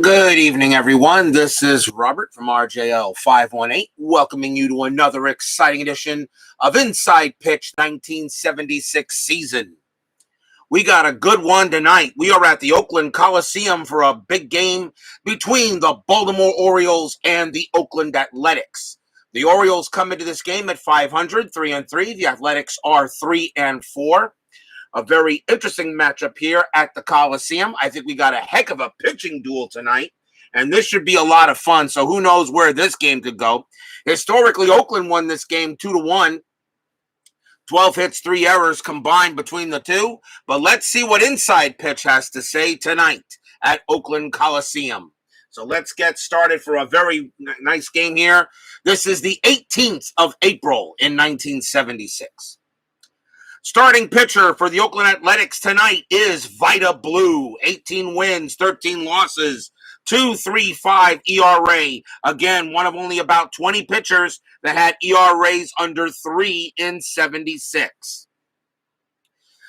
Good evening, everyone. This is Robert from RJL 518, welcoming you to another exciting edition of Inside Pitch 1976 season. We got a good one tonight. We are at the Oakland Coliseum for a big game between the Baltimore Orioles and the Oakland Athletics. The Orioles come into this game at 500, 3-3. The Athletics are 3-4. A very interesting matchup here at the Coliseum. I think we got a heck of a pitching duel tonight, and this should be a lot of fun. So who knows where this game could go. Historically, Oakland won this game 2-1. 12 hits, 3 errors combined between the two. But let's see what Inside Pitch has to say tonight at Oakland Coliseum. So let's get started for a very nice game here. This is the 18th of April in 1976. Starting pitcher for the Oakland Athletics tonight is Vida Blue. 18 wins, 13 losses, 2.35 ERA. Again, one of only about 20 pitchers that had ERAs under 3 in 76.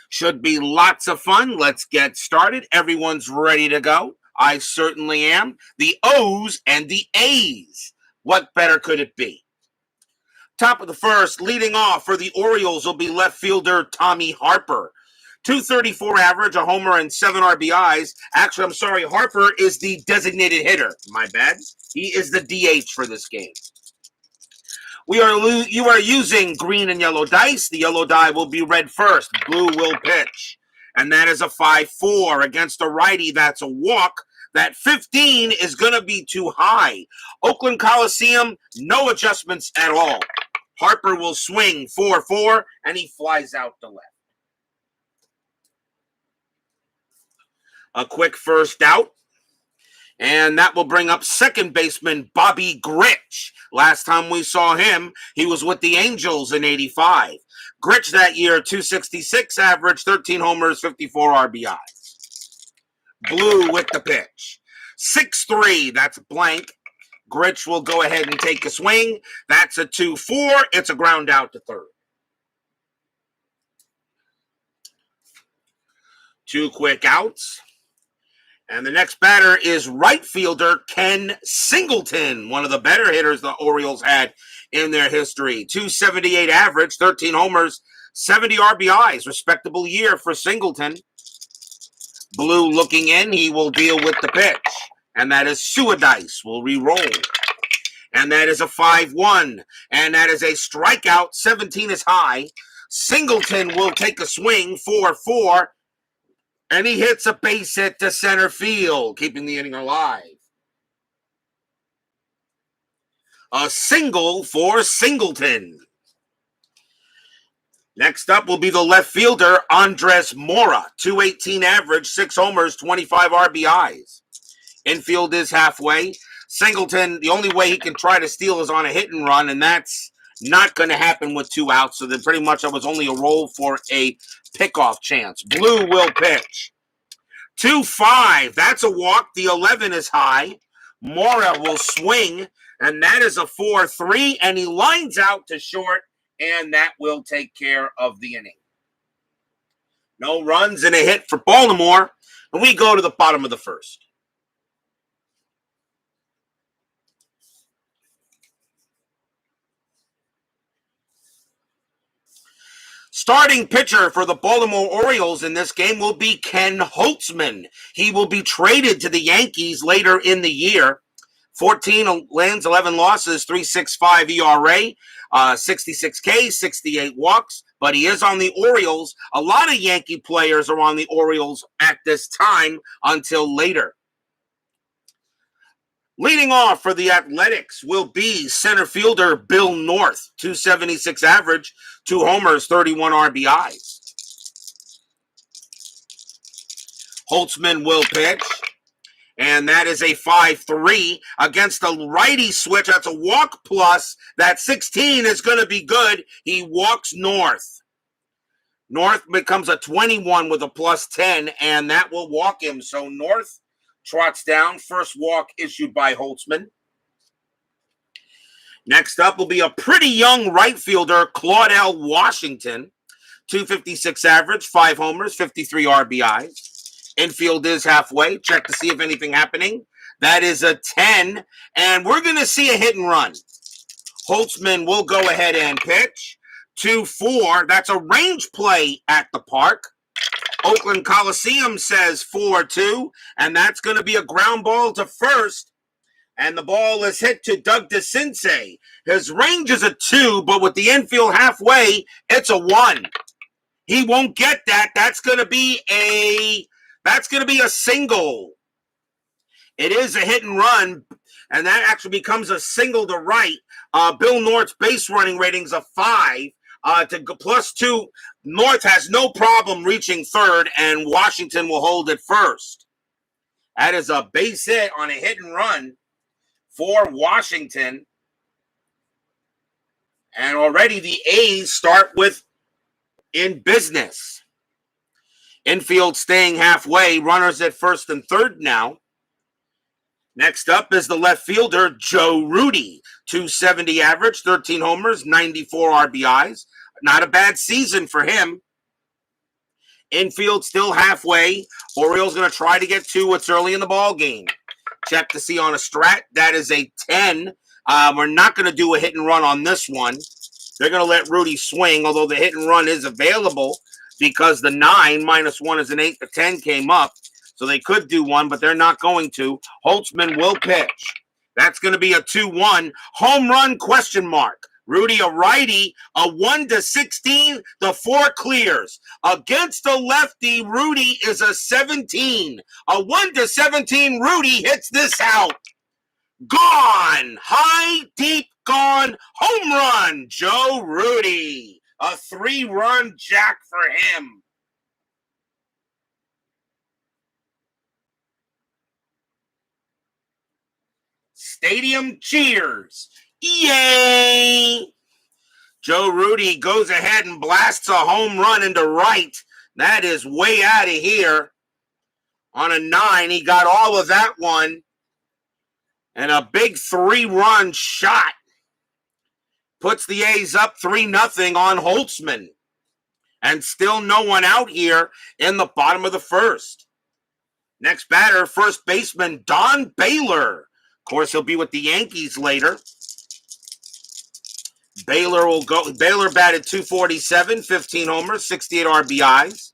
Should be lots of fun. Let's get started. Everyone's ready to go. I certainly am. The O's and the A's. What better could it be? Top of the first, leading off for the Orioles will be left fielder Tommy Harper. 234 average, a homer, and 7 RBIs. Actually, I'm sorry, Harper is the designated hitter. My bad. He is the DH for this game. You are using green and yellow dice. The yellow die will be red first. Blue will pitch. And that is a 5-4 against a righty. That's a walk. That 15 is going to be too high. Oakland Coliseum, no adjustments at all. Harper will swing 4-4, and he flies out to left. A quick first out, and that will bring up second baseman Bobby Grich. Last time we saw him, he was with the Angels in '85. Grich that year, 266 average, 13 homers, 54 RBIs. Blue with the pitch. 6-3, that's blank. Grich will go ahead and take a swing. That's a 2-4. It's a ground out to third. 2 quick outs. And the next batter is right fielder Ken Singleton, one of the better hitters the Orioles had in their history. 278 average, 13 homers, 70 RBIs. Respectable year for Singleton. Blue looking in. He will deal with the pitch. And that is Suadice will re-roll. And that is a 5-1. And that is a strikeout. 17 is high. Singleton will take a swing, 4-4. And he hits a base hit to center field, keeping the inning alive. A single for Singleton. Next up will be the left fielder, Andres Mora. 218 average, 6 homers, 25 RBIs. Infield is halfway. Singleton, the only way he can try to steal is on a hit and run, and that's not going to happen with 2 outs. So then pretty much that was only a roll for a pickoff chance. Blue will pitch. 2-5. That's a walk. The 11 is high. Mora will swing, and that is a 4-3, and he lines out to short, and that will take care of the inning. No runs and a hit for Baltimore, and we go to the bottom of the first. Starting pitcher for the Baltimore Orioles in this game will be Ken Holtzman. He will be traded to the Yankees later in the year. 14 wins, 11 losses, 3.65 ERA, 66 Ks, 68 walks, but he is on the Orioles. A lot of Yankee players are on the Orioles at this time until later. Leading off for the Athletics will be center fielder Bill North, 276 average, 2 homers, 31 RBIs. Holtzman will pitch, and that is a 5-3 against the righty switch. That's a walk plus. That 16 is going to be good. He walks North. North becomes a 21 with a plus 10, and that will walk him. So North trots down. First walk issued by Holtzman. Next up will be a pretty young right fielder, Claudell Washington. 256 average, 5 homers, 53 RBIs. Infield is halfway. Check to see if anything happening. That is a 10. And we're going to see a hit and run. Holtzman will go ahead and pitch. 2-4. That's a range play at the park. Oakland Coliseum says 4-2. And that's going to be a ground ball to first. And the ball is hit to Doug DeCinces. His range is a 2, but with the infield halfway, it's a 1. He won't get that. That's going to be a single. It is a hit and run, and that actually becomes a single to right. Bill North's base running ratings of 5 to +2. North has no problem reaching third, and Washington will hold it first. That is a base hit on a hit and run for Washington. And already the A's start with in business. Infield staying halfway, runners at first and third now. Next up is the left fielder, Joe Rudi. 270 average, 13 homers, 94 RBIs. Not a bad season for him. Infield still halfway. Orioles going to try to get 2. It's early in the ball game. Check to see on a strat. That is a 10. We're not going to do a hit and run on this one. They're going to let Rudi swing, although the hit and run is available because the 9 -1 is an 8. The 10 came up. So they could do one, but they're not going to. Holtzman will pitch. That's going to be a 2-1. Home run question mark. Rudi, a righty, a 1-16. The 4 clears. Against the lefty, Rudi is a 17. A 1-17, Rudi hits this out. Gone. High, deep, gone. Home run, Joe Rudi. A 3-run jack for him. Stadium cheers. Yay! Joe Rudi goes ahead and blasts a home run into right. That is way out of here. On a 9, he got all of that one. And a big 3-run shot. Puts the A's up 3-0 on Holtzman. And still no one out here in the bottom of the first. Next batter, first baseman Don Baylor. Of course, he'll be with the Yankees later. Baylor batted .247, 15 homers, 68 RBIs.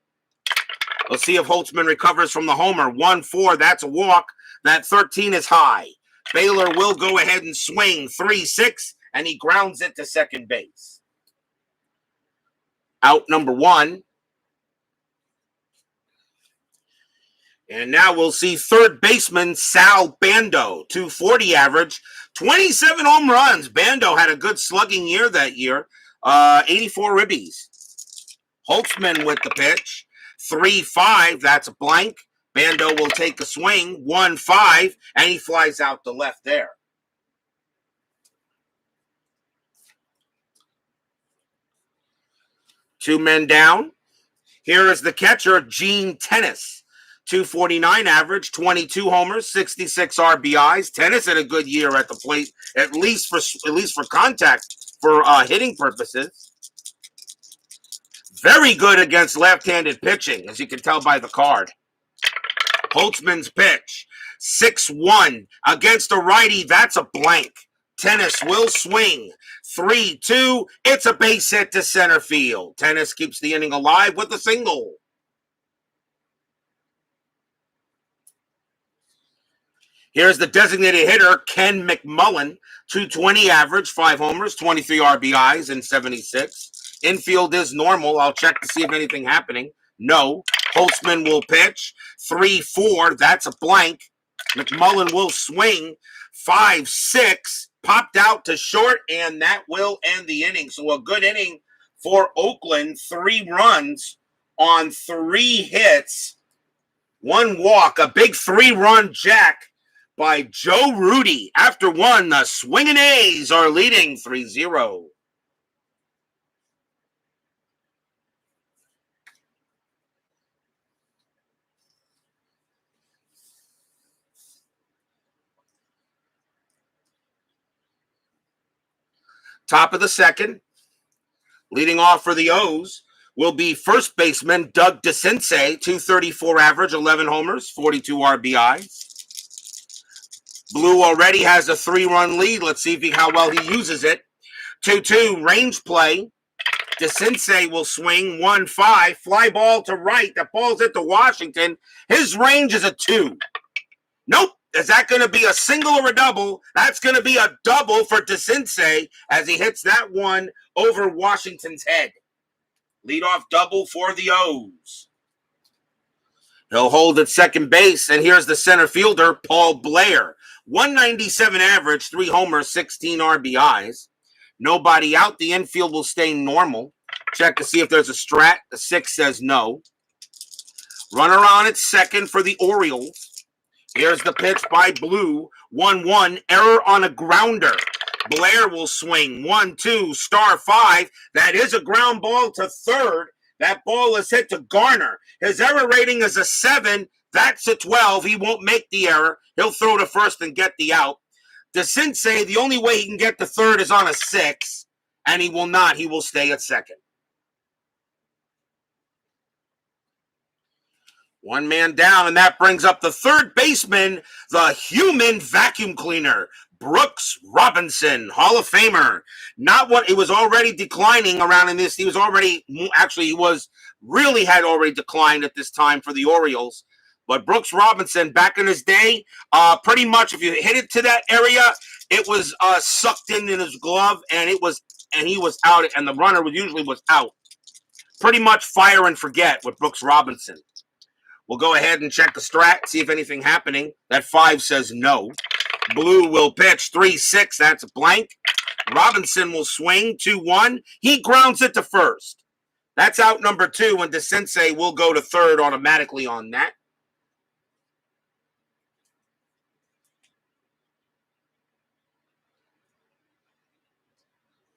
Let's see if Holtzman recovers from the homer. 1-4, that's a walk. That 13 is high. Baylor will go ahead and swing 3-6, and he grounds it to second base. Out number 1. And now we'll see third baseman Sal Bando, .240 average, 27 home runs. Bando had a good slugging year that year, 84 ribbies. Holtzman with the pitch, 3-5, that's a blank. Bando will take a swing, 1-5, and he flies out to left there. Two men down. Here is the catcher, Gene Tennis. .249 average, 22 homers, 66 RBIs. Tennis had a good year at the plate, at least for contact, for hitting purposes. Very good against left-handed pitching, as you can tell by the card. Holtzman's pitch, 6-1 against a righty. That's a blank. Tennis will swing. 3-2. It's a base hit to center field. Tennis keeps the inning alive with a single. Here's the designated hitter, Ken McMullen, .220 average, 5 homers, 23 RBIs, and 76. Infield is normal. I'll check to see if anything happening. No. Holtzman will pitch. 3-4, that's a blank. McMullen will swing. 5-6, popped out to short, and that will end the inning. So a good inning for Oakland. 3 runs on 3 hits. 1 walk, a big 3-run jack by Joe Rudi. After 1, the swinging A's are leading 3-0. Top of the second. Leading off for the O's will be first baseman Doug DeCinces, .234 average, 11 homers, 42 RBIs. Blue already has a 3-run lead. Let's see how well he uses it. 2-2, range play. DeCinces will swing 1-5. Fly ball to right. The ball's hit to Washington. His range is a 2. Nope. Is that going to be a single or a double? That's going to be a double for DeCinces as he hits that one over Washington's head. Leadoff double for the O's. He'll hold at second base, and here's the center fielder, Paul Blair. 197 average, 3 homers, 16 RBIs. Nobody out. The infield will stay normal. Check to see if there's a strat. The 6 says no. Runner on at second for the Orioles. Here's the pitch by Blue. 1-1. Error on a grounder. Blair will swing. 1-2. Star 5. That is a ground ball to third. That ball is hit to Garner. His error rating is a 7. That's a 12. He won't make the error. He'll throw to first and get the out. DeCinces, the only way he can get to third is on a 6, and he will not. He will stay at second. One man down, and that brings up the third baseman, the human vacuum cleaner, Brooks Robinson, Hall of Famer. Not what it was already declining around in this. He was already, actually, had already declined at this time for the Orioles. But Brooks Robinson, back in his day, pretty much if you hit it to that area, it was sucked in his glove, and he was out, and the runner usually was out. Pretty much fire and forget with Brooks Robinson. We'll go ahead and check the strat, see if anything happening. That 5 says no. Blue will pitch 3-6. That's a blank. Robinson will swing 2-1. He grounds it to first. That's out number 2, and DeCinces will go to third automatically on that.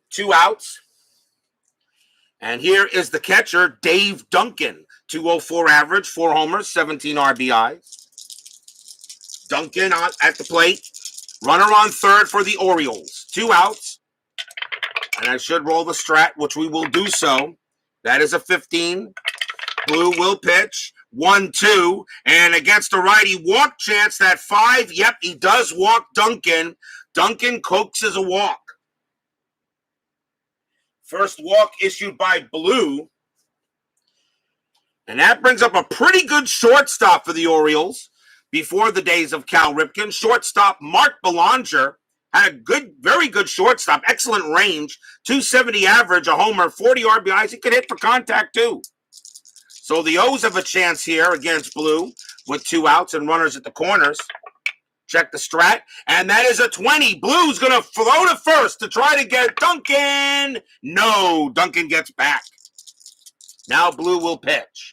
Two outs. And here is the catcher, Dave Duncan. 204 average, 4 homers, 17 RBIs. Duncan at the plate. Runner on third for the Orioles. 2 outs. And I should roll the strat, which we will do so. That is a 15. Blue will pitch. 1-2. And against the righty walk chance, that 5. Yep, he does walk Duncan. Duncan coaxes a walk. First walk issued by Blue. And that brings up a pretty good shortstop for the Orioles before the days of Cal Ripken. Shortstop Mark Belanger had a very good shortstop, excellent range, 270 average, a homer, 40 RBIs. He could hit for contact too. So the O's have a chance here against Blue with 2 outs and runners at the corners. Check the strat, and that is a 20. Blue's going to throw to first to try to get Duncan. No, Duncan gets back. Now Blue will pitch.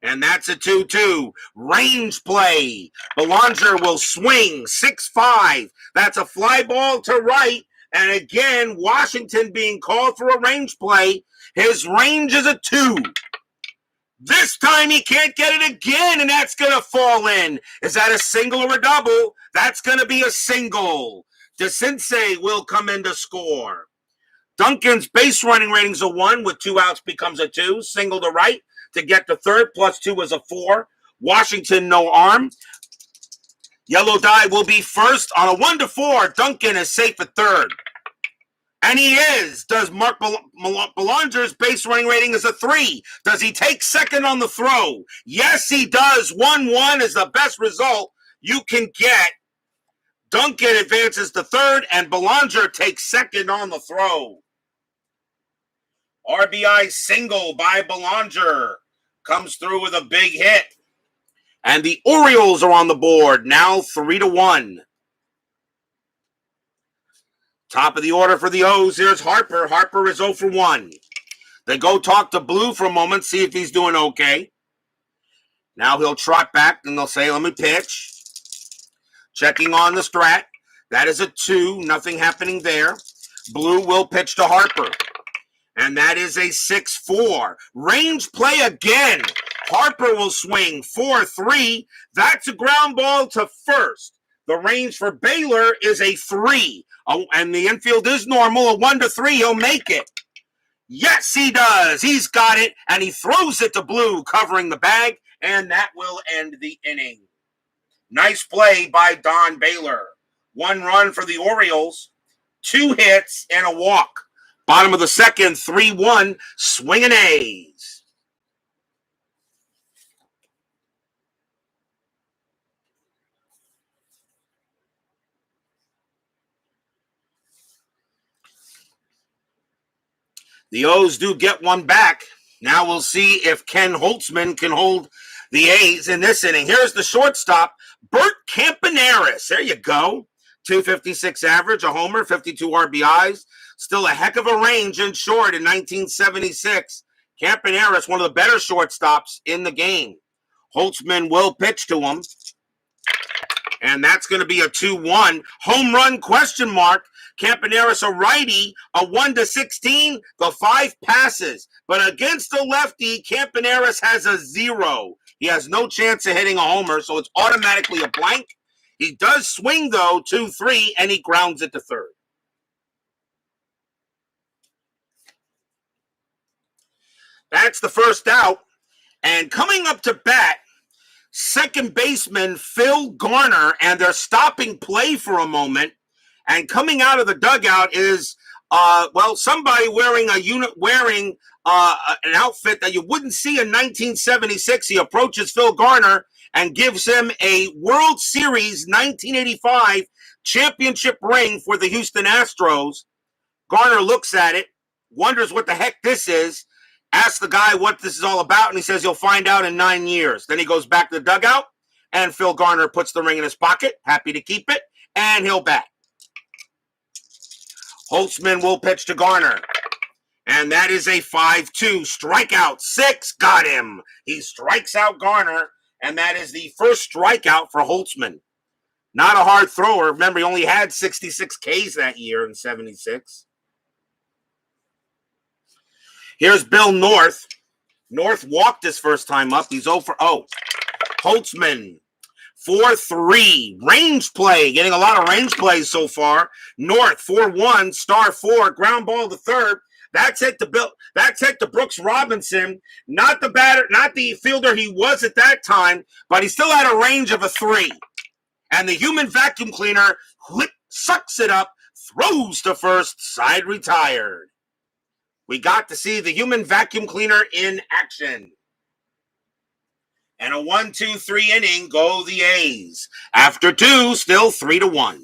And that's a 2-2. Range play. Belanger will swing 6-5. That's a fly ball to right. And again, Washington being called for a range play. His range is a 2. This time he can't get it again, and that's going to fall in. Is that a single or a double? That's going to be a single. DeCinces will come in to score. Duncan's base running rating is a 1 with 2 outs becomes a 2. Single to right to get to third, plus 2 is a 4. Washington, no arm. Yellow die will be first on a 1-4. Duncan is safe at third. And he is. Does Mark Belanger's base running rating is a 3? Does he take second on the throw? Yes, he does. 1-1 is the best result you can get. Duncan advances to third, and Belanger takes second on the throw. RBI single by Belanger. Comes through with a big hit. And the Orioles are on the board, now 3-1. Top of the order for the O's, here's Harper. Harper is 0 for 1. They go talk to Blue for a moment, see if he's doing okay. Now he'll trot back, and they'll say, let me pitch. Checking on the strat. That is a 2. Nothing happening there. Blue will pitch to Harper. And that is a 6-4. Range play again. Harper will swing 4-3. That's a ground ball to first. The range for Baylor is a 3. Oh, and the infield is normal. A 1-3. He'll make it. Yes, he does. He's got it. And he throws it to Blue, covering the bag. And that will end the inning. Nice play by Don Baylor. 1 run for the Orioles, 2 hits and a walk. Bottom of the second, 3-1, swinging A's. The O's do get one back. Now we'll see if Ken Holtzman can hold the A's in this inning. Here's the shortstop, Bert Campaneris. There you go. 256 average, a homer, 52 RBIs. Still a heck of a range in short in 1976. Campaneris, one of the better shortstops in the game. Holtzman will pitch to him. And that's going to be a 2-1. Home run question mark. Campaneris, a righty, a 1-16, the 5 passes. But against the lefty, Campaneris has a 0. He has no chance of hitting a homer, so it's automatically a blank. He does swing, though, 2-3, and he grounds it to third. That's the first out. And coming up to bat, second baseman Phil Garner, and they're stopping play for a moment. And coming out of the dugout is, somebody wearing an outfit that you wouldn't see in 1976. He approaches Phil Garner and gives him a World Series 1985 championship ring for the Houston Astros. Garner looks at it, wonders what the heck this is, asks the guy what this is all about, and he says you'll find out in 9 years. Then he goes back to the dugout, and Phil Garner puts the ring in his pocket, happy to keep it, and he'll bat. Holtzman will pitch to Garner. And that is a 5-2 strikeout. 6 got him. He strikes out Garner, and that is the first strikeout for Holtzman. Not a hard thrower. Remember, he only had 66 Ks that year in 76. Here's Bill North. North walked his first time up. He's 0-0. Holtzman, 4-3. Range play. Getting a lot of range plays so far. North, 4-1. Star 4. Ground ball to third. That's it to Brooks Robinson. Not the fielder he was at that time, but he still had a range of a 3. And the human vacuum cleaner sucks it up, throws to first, side retired. We got to see the human vacuum cleaner in action. And a 1-2-3 inning, go the A's. After 2, still 3-1.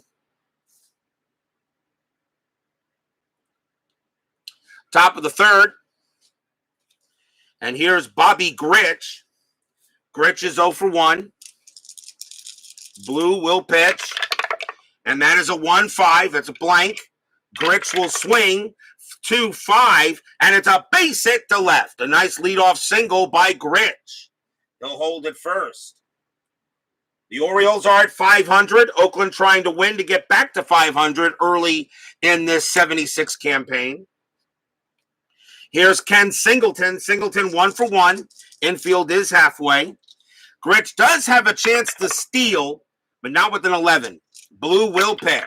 Top of the third. And here's Bobby Grich. Grich is 0-1. Blue will pitch. And that is a 1-5. That's a blank. Grich will swing. 2-5. And it's a base hit to left. A nice leadoff single by Grich. He'll hold it first. The Orioles are at 500. Oakland trying to win to get back to 500 early in this 76 campaign. Here's Ken Singleton. Singleton 1-1. Infield is halfway. Grich does have a chance to steal, but not with an 11. Blue will pitch.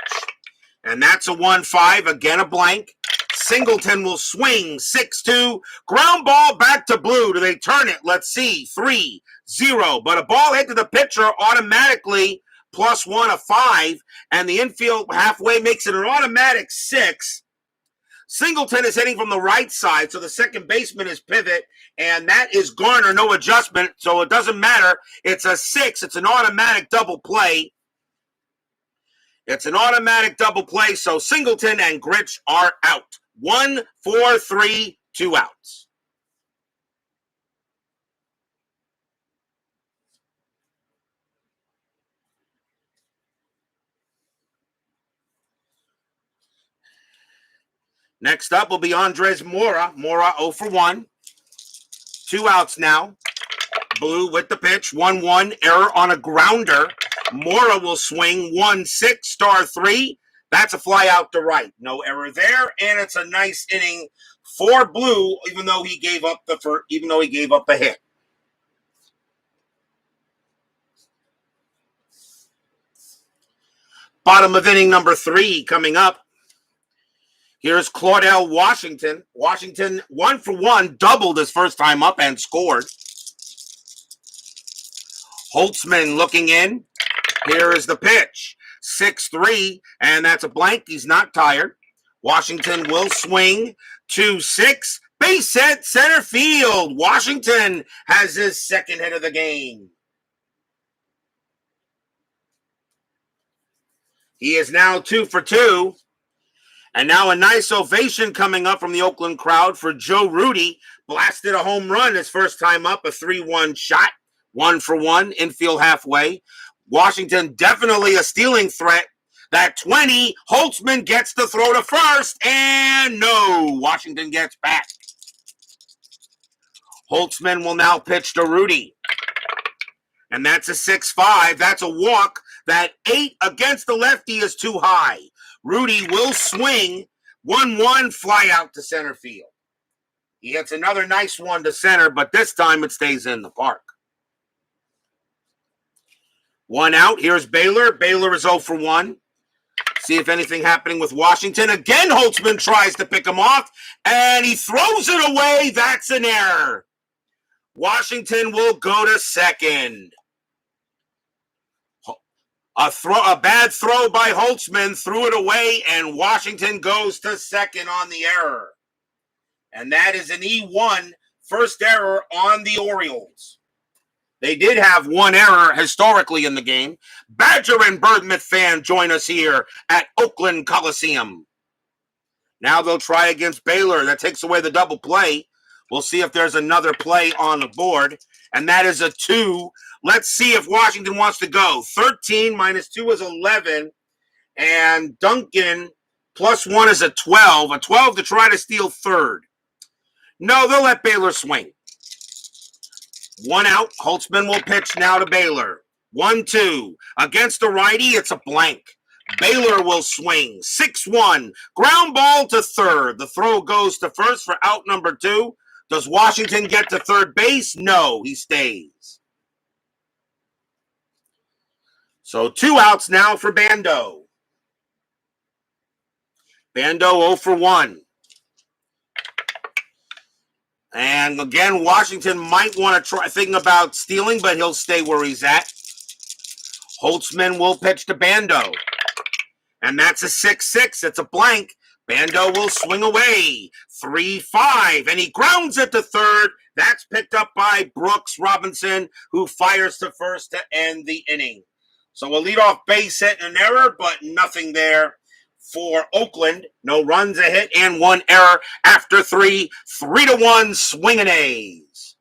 And that's a 1-5. Again, a blank. Singleton will swing. 6-2. Ground ball back to Blue. Do they turn it? Let's see. 3-0. But a ball hit to the pitcher automatically +1, a 5. And the infield halfway makes it an automatic 6. Singleton is hitting from the right side, so the second baseman is pivot, and that is Garner, no adjustment, so it doesn't matter. It's a 6. It's an automatic double play. It's an automatic double play, so Singleton and Grich are out. 1-4-3, 2 outs. Next up will be Andres Mora. Mora 0-1. 2 outs now. Blue with the pitch. 1-1. Error on a grounder. Mora will swing. 1-6. Star 3. That's a fly out to right. No error there. And it's a nice inning for Blue, even though he gave up the hit. Bottom of inning number 3 coming up. Here's Claudell Washington. Washington 1-1, doubled his first time up and scored. Holtzman looking in. Here is the pitch. 6-3, and that's a blank. He's not tired. Washington will swing. 2-6. Base hit, center field. Washington has his second hit of the game. He is now 2 for 2. And now a nice ovation coming up from the Oakland crowd for Joe Rudy. Blasted a home run his first time up, a 3-1 shot. 1 for 1, infield halfway. Washington definitely a stealing threat. That 20, Holtzman gets the throw to first, and no, Washington gets back. Holtzman will now pitch to Rudy. And that's a 6-5. That's a walk. That 8 against the lefty is too high. Rudy will swing. 1-1, fly out to center field. He hits another nice one to center, but this time it stays in the park. 1 out. Here's Baylor. Baylor is 0 for 1. See if anything happening with Washington. Again, Holtzman tries to pick him off, and he throws it away. That's an error. Washington will go to second. A bad throw by Holtzman, threw it away, and Washington goes to second on the error. And that is an E1, first error on the Orioles. They did have one error historically in the game. Badger and Birdmouth fan join us here at Oakland Coliseum. Now they'll try against Baylor. That takes away the double play. We'll see if there's another play on the board. And that is a 2. Let's see if Washington wants to go. 13 minus 2 is 11. And Duncan plus 1 is a 12. A 12 to try to steal third. No, they'll let Baylor swing. 1 out. Holtzman will pitch now to Baylor. 1-2. Against the righty, it's a blank. Baylor will swing. 6-1. Ground ball to third. The throw goes to first for out number 2. Does Washington get to third base? No, he stays. So 2 outs now for Bando. Bando 0 for 1. And again, Washington might want to try thinking about stealing, but he'll stay where he's at. Holtzman will pitch to Bando. And that's a 6-6. It's a blank. Bando will swing away. 3-5. And he grounds it to third. That's picked up by Brooks Robinson, who fires to first to end the inning. So a leadoff base hit and an error, but nothing there for Oakland. No runs, a hit, and 1 error after 3. 3-1 swinging A's.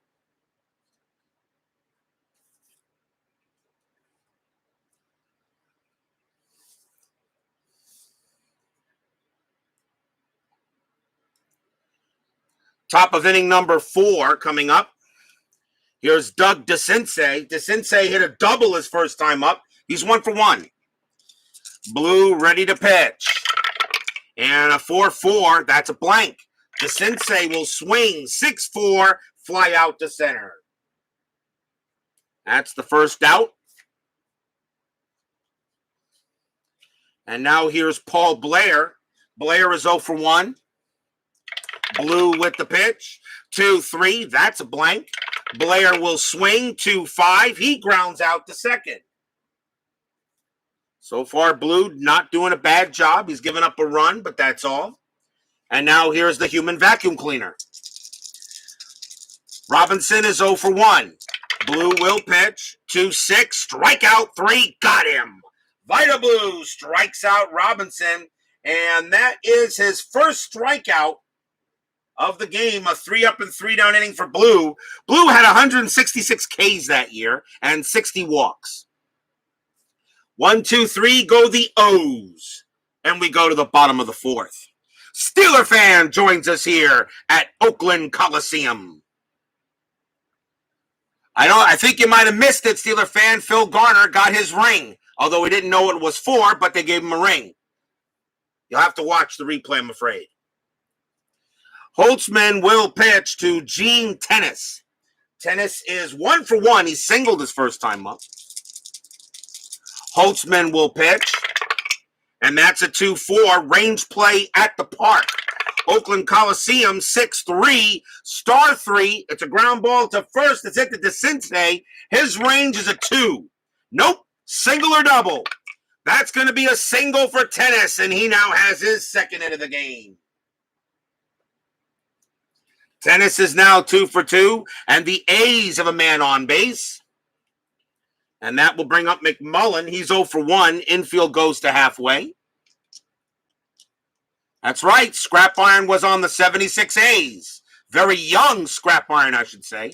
Top of inning number 4 coming up. Here's Doug DeCinces. DeCinces hit a double his first time up. He's 1 for 1. Blue ready to pitch. And a 4-4. That's a blank. DeCinces will swing. 6-4. Fly out to center. That's the first out. And now here's Paul Blair. Blair is 0 for 1. Blue with the pitch. 2-3. That's a blank. Blair will swing. 2-5. He grounds out to second. So far, Blue not doing a bad job. He's given up a run, but that's all. And now here's the human vacuum cleaner. Robinson is 0 for 1. Blue will pitch. 2-6. Strikeout 3. Got him. Vida Blue strikes out Robinson. And that is his first strikeout of the game. A 3-up and 3-down inning for Blue. Blue had 166 Ks that year and 60 walks. 1, 2, 3, go the O's. And we go to the bottom of the 4th. Steeler fan joins us here at Oakland Coliseum. I think you might have missed it, Steeler fan. Phil Garner got his ring. Although he didn't know what it was for, but they gave him a ring. You'll have to watch the replay, I'm afraid. Holtzman will pitch to Gene Tennis. Tennis is 1 for 1. He singled his first time up. Holtzman will pitch. And that's a 2-4. Range play at the park. Oakland Coliseum, 6-3. Star 3. It's a ground ball to first. It's hit to DeCinces. His range is a 2. Nope. Single or double? That's going to be a single for Tennis, and he now has his second hit of the game. Tennis is now 2 for 2, and the A's have a man on base. And that will bring up McMullen. He's 0 for 1. Infield goes to halfway. That's right. Scrap Iron was on the 76 A's. Very young Scrap Iron, I should say.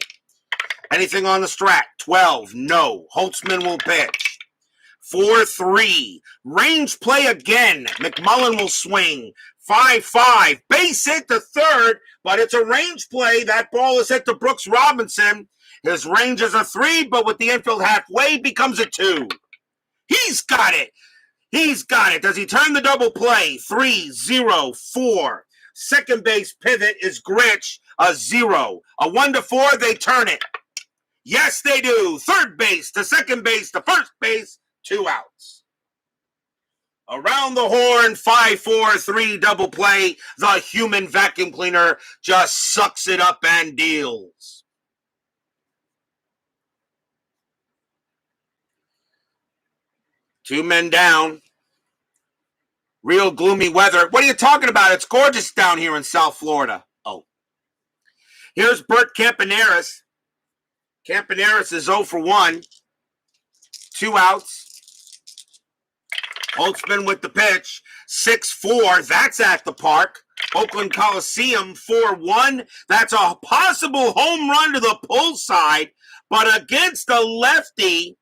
Anything on the strat? 12. No. Holtzman will pitch. 4-3. Range play again. McMullen will swing. 5-5. Base hit to third, but it's a range play. That ball is hit to Brooks Robinson. His range is a 3, but with the infield halfway, becomes a 2. He's got it. He's got it. Does he turn the double play? 3-0-4. Second base pivot is Gritch, a 0. A 1-4, they turn it. Yes, they do. Third base to second base to first base, 2 outs. Around the horn, 5-4-3 double play. The human vacuum cleaner just sucks it up and deals. Two men down. Real gloomy weather. What are you talking about? It's gorgeous down here in South Florida. Oh. Here's Bert Campaneris. Campaneris is 0 for 1. 2 outs. Holtzman with the pitch. 6-4. That's at the park. Oakland Coliseum 4-1. That's a possible home run to the pull side. But against the lefty,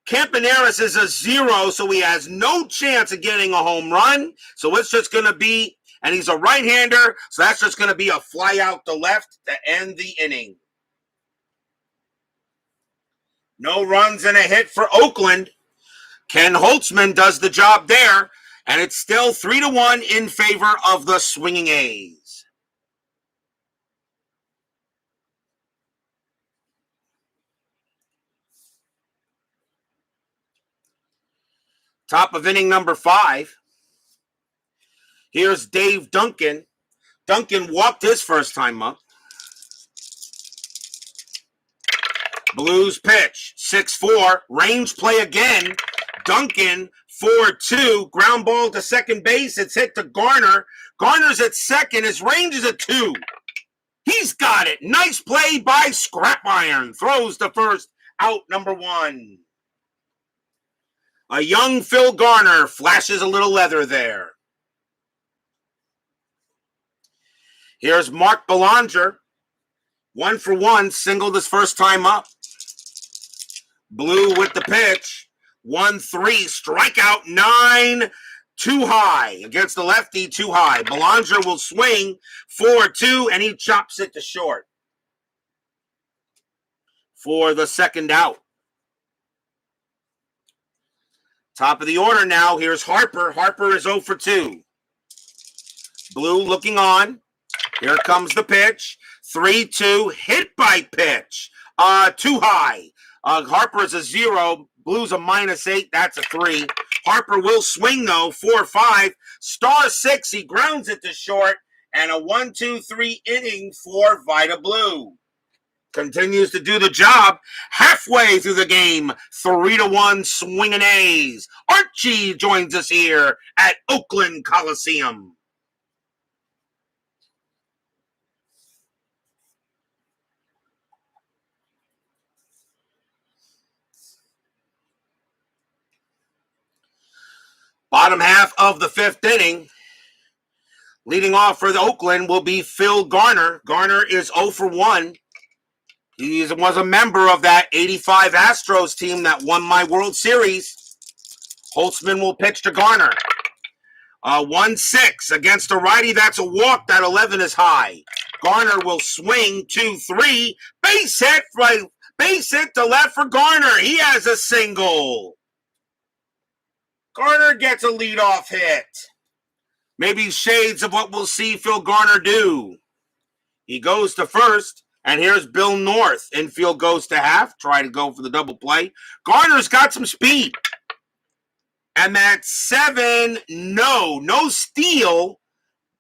Campaneris is a 0, so he has no chance of getting a home run. So it's just going to be, and he's a right-hander, so that's just going to be a fly out to left to end the inning. No runs and a hit for Oakland. Ken Holtzman does the job there, and it's still 3-1 in favor of the swinging A's. Top of inning number 5. Here's Dave Duncan. Duncan walked his first time up. Blues pitch, 6-4. Range play again. Duncan, 4-2. Ground ball to second base. It's hit to Garner. Garner's at second. His range is a 2. He's got it. Nice play by Scrap Iron. Throws to first. Out number 1. A young Phil Garner flashes a little leather there. Here's Mark Belanger. 1 for 1. Singled his first time up. Blue with the pitch. 1-3. Strikeout 9. Too high. Against the lefty, too high. Belanger will swing. 4-2, and he chops it to short for the second out. Top of the order now. Here's Harper. Harper is 0 for 2. Blue looking on. Here comes the pitch. 3-2. Hit by pitch. Too high. Harper is a 0. Blue's a -8. That's a 3. Harper will swing, though. 4-5. Star 6. He grounds it to short. And a 1-2-3 inning for Vida Blue. Continues to do the job halfway through the game. 3-1 swinging A's. Archie joins us here at Oakland Coliseum. Bottom half of the 5th inning. Leading off for the Oakland will be Phil Garner. Garner is 0 for 1. He was a member of that 85 Astros team that won my World Series. Holtzman will pitch to Garner. 1-6 against a righty. That's a walk. That 11 is high. Garner will swing 2-3. Base hit to left for Garner. He has a single. Garner gets a leadoff hit. Maybe shades of what we'll see Phil Garner do. He goes to first, and here's Bill North. Infield goes to half. Try to go for the double play. Garner's got some speed. And that's 7. No steal.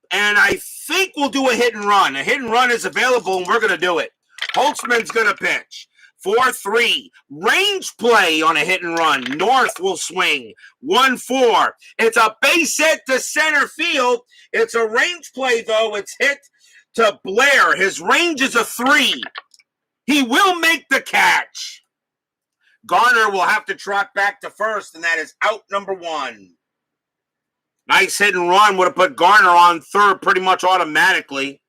And I think we'll do a hit and run. A hit and run is available, and we're going to do it. Holtzman's going to pitch. 4-3. Range play on a hit and run. North will swing. 1-4. It's a base hit to center field. It's a range play, though. It's hit to Blair. His range is a 3. He will make the catch. Garner will have to trot back to first, and that is out number 1. Nice hit and run would have put Garner on third pretty much automatically.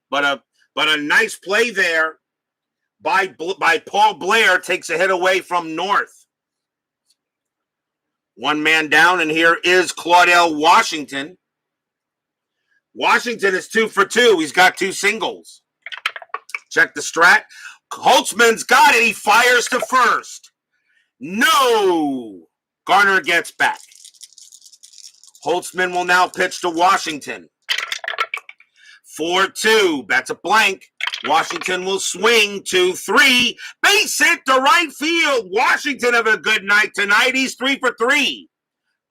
But a nice play there by Paul Blair takes a hit away from North. One man down, and here is Claudell Washington. Washington is 2 for 2. He's got 2 singles. Check the strat. Holtzman's got it. He fires to first. No! Garner gets back. Holtzman will now pitch to Washington. 4-2. That's a blank. Washington will swing 2-3. Base hit to right field. Washington have a good night tonight. He's 3 for 3.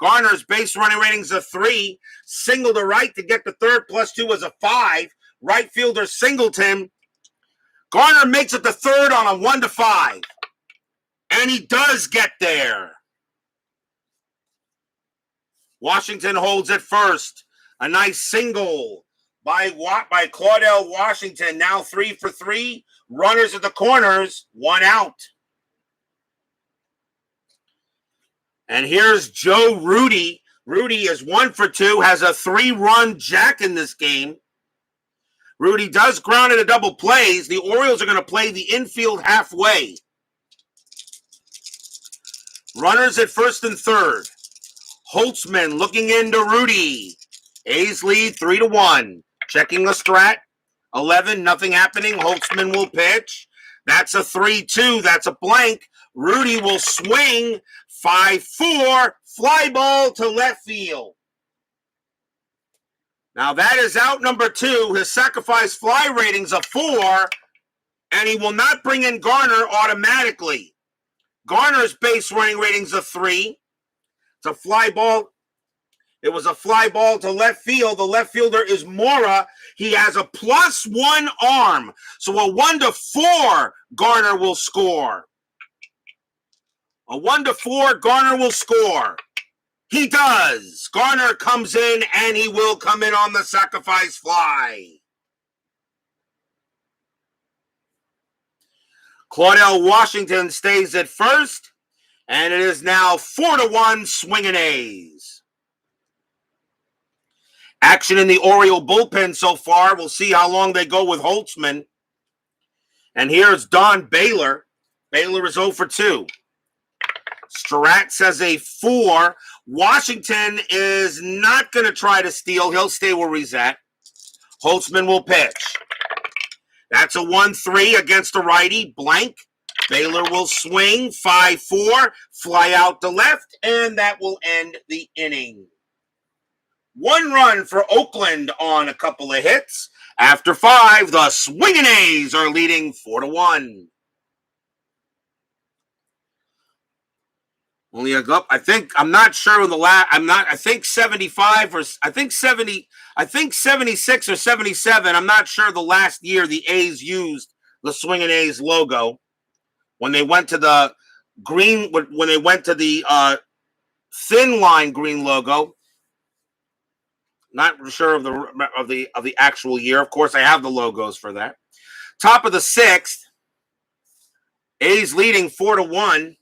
Garner's base running rating's a 3. Single to right to get to third. +2 is a 5. Right fielder Singleton. Garner makes it to third on a 1-5. And he does get there. Washington holds it first. A nice single by Claudell Washington. Now 3 for 3. Runners at the corners. 1 out. And here's Joe Rudy. Rudy is 1 for 2. Has a 3-run jack in this game. Rudy does ground into double plays. The Orioles are going to play the infield halfway. Runners at first and third. Holtzman looking into Rudy. A's lead 3-1. Checking the strat. 11, nothing happening. Holtzman will pitch. That's a 3-2. That's a blank. Rudy will swing. 5-4. Fly ball to left field. Now that is out number 2. His sacrifice fly rating's a 4. And he will not bring in Garner automatically. Garner's base running rating's a 3. It's a fly ball. It was a fly ball to left field. The left fielder is Mora. He has a +1 arm. So a 1-4 Garner will score. A 1-4 Garner will score. He does. Garner comes in, and he will come in on the sacrifice fly. Claudell Washington stays at first, and it is now 4-1 swinging A's. Action in the Oriole bullpen so far. We'll see how long they go with Holtzman. And here's Don Baylor. Baylor is 0 for 2. Strat says a 4. Washington is not going to try to steal. He'll stay where he's at. Holtzman will pitch. That's a 1-3 against a righty. Blank. Baylor will swing. 5-4. Fly out to left. And that will end the inning. 1 run for Oakland on a couple of hits. After 5, the swinging A's are leading 4-1. Only a go. I think I'm not sure in the last. I think 75 or I think 70. I think 76 or 77. I'm not sure the last year the A's used the swinging A's logo when they went to the green. When they went to the thin line green logo. Not sure of the actual year. Of course, I have the logos for that. Top of the 6th. A's leading 4-1.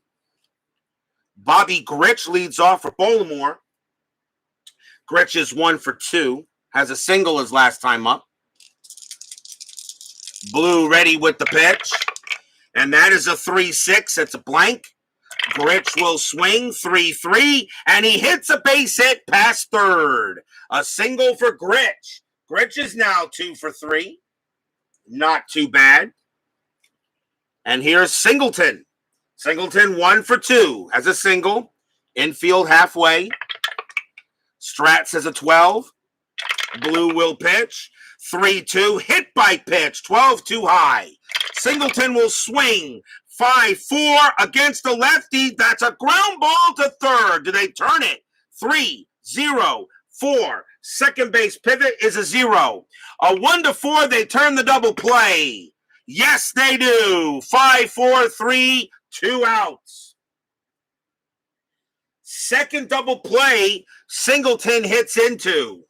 Bobby Grich leads off for Baltimore. Grich is 1 for 2. Has a single his last time up. Blue ready with the pitch. And that is a 3-6. It's a blank. Grich will swing 3-3. And he hits a base hit past third. A single for Grich. Grich is now 2 for 3. Not too bad. And here's Singleton. Singleton 1 for 2. Has a single. Infield halfway. Strat says a 12. Blue will pitch. 3-2. Hit by pitch. 12 too high. Singleton will swing. 5-4 against the lefty. That's a ground ball to third. Do they turn it? 3-0-4. Second base pivot is a 0. A 1-4. They turn the double play. Yes, they do. 5-4-3, 2 outs. Second double play, Singleton hits into.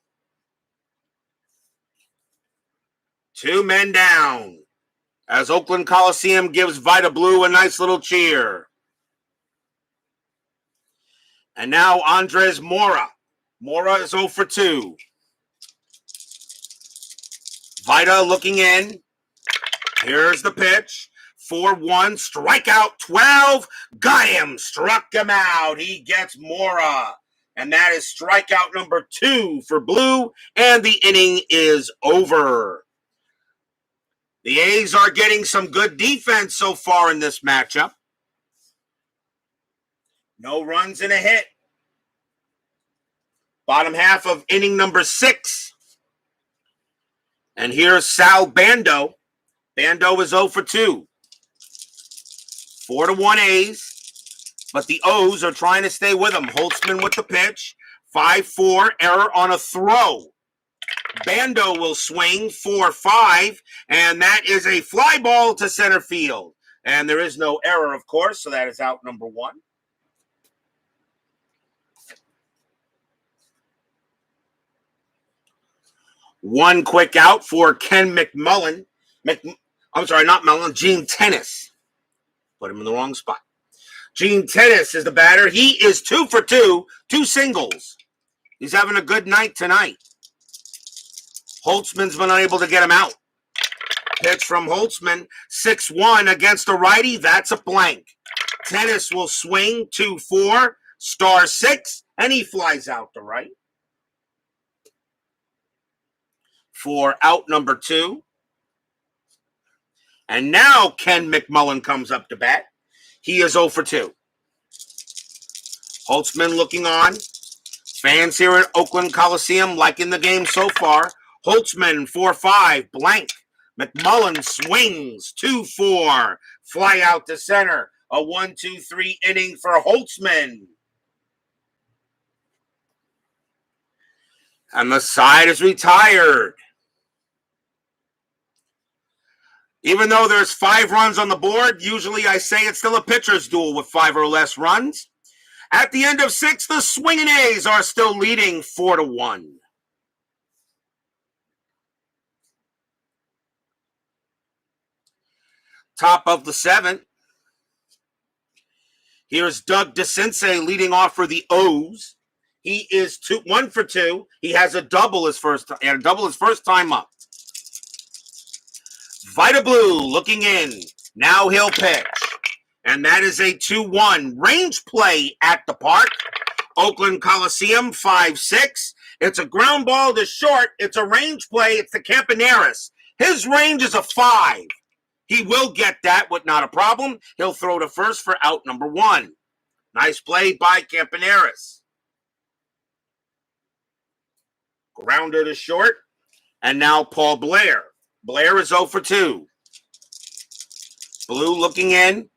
2 men down as Oakland Coliseum gives Vida Blue a nice little cheer. And now Andres Mora. Mora is 0 for 2. Vida looking in. Here's the pitch. 4-1, strikeout 12. Got him, struck him out. He gets Mora. And that is strikeout number 2 for Blue. And the inning is over. The A's are getting some good defense so far in this matchup. No runs and a hit. Bottom half of inning number 6. And here's Sal Bando. Bando is 0 for 2. 4-1 A's. But the O's are trying to stay with him. Holtzman with the pitch. 5-4, error on a throw. Bando will swing 4-5, and that is a fly ball to center field. And there is no error, of course, so that is out number 1. One quick out for Ken McMullen. I'm sorry, not Mullen, Gene Tennis. Put him in the wrong spot. Gene Tennis is the batter. He is 2 for 2, 2 singles. He's having a good night tonight. Holtzman's been unable to get him out. Pitch from Holtzman, 6-1 against a righty. That's a blank. Tennis will swing 2-4, star 6, and he flies out to right. For out number 2. And now Ken McMullen comes up to bat. He is 0 for 2. Holtzman looking on. Fans here at Oakland Coliseum liking the game so far. Holtzman, 4-5, blank. McMullen swings, 2-4. Fly out to center. A 1-2-3 inning for Holtzman. And the side is retired. Even though there's 5 runs on the board, usually I say it's still a pitcher's duel with 5 or less runs. At the end of 6, the swinging A's are still leading 4-1. Top of the 7th. Here's Doug DeCinces leading off for the O's. He is 1 for 2. He has a double his first time up. Vida Blue looking in. Now he'll pitch. And that is a 2-1 range play at the park. Oakland Coliseum, 5-6. It's a ground ball to short. It's a range play. It's the Campaneris. His range is a 5. He will get that with not a problem. He'll throw to first for out number 1. Nice play by Campaneris. Grounder to short. And now Paul Blair. Blair is 0 for 2. Blue looking in.